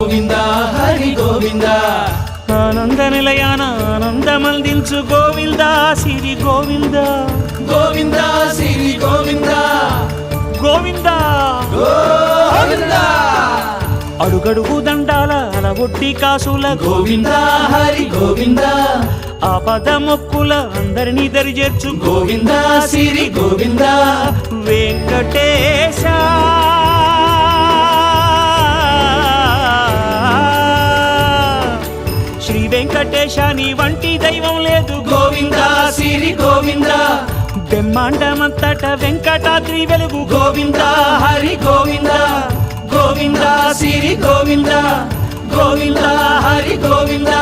గోవింద హరి గోవింద ఆనంద నిలయాన ఆనందమందించు గోవింద సిరి గోవింద గోవింద శ్రీ గోవింద గోవింద గోవింద అడుగడుగు దండాల అలవొట్టి కాసుల గోవింద హరి గోవింద ఆపద మొక్కుల అందరినీ దరిచేర్చు గోవింద శ్రీ గోవింద వెంకటేశ శ్రీ వెంకటేశ నీ వంటి దైవం లేదు గోవింద శ్రీ గోవింద బ్రహ్మాండమంతట వెంకటాద్రి వెలుగు గోవింద హరి గోవింద గోవింద శ్రీ గోవింద గోవింద హరి గోవింద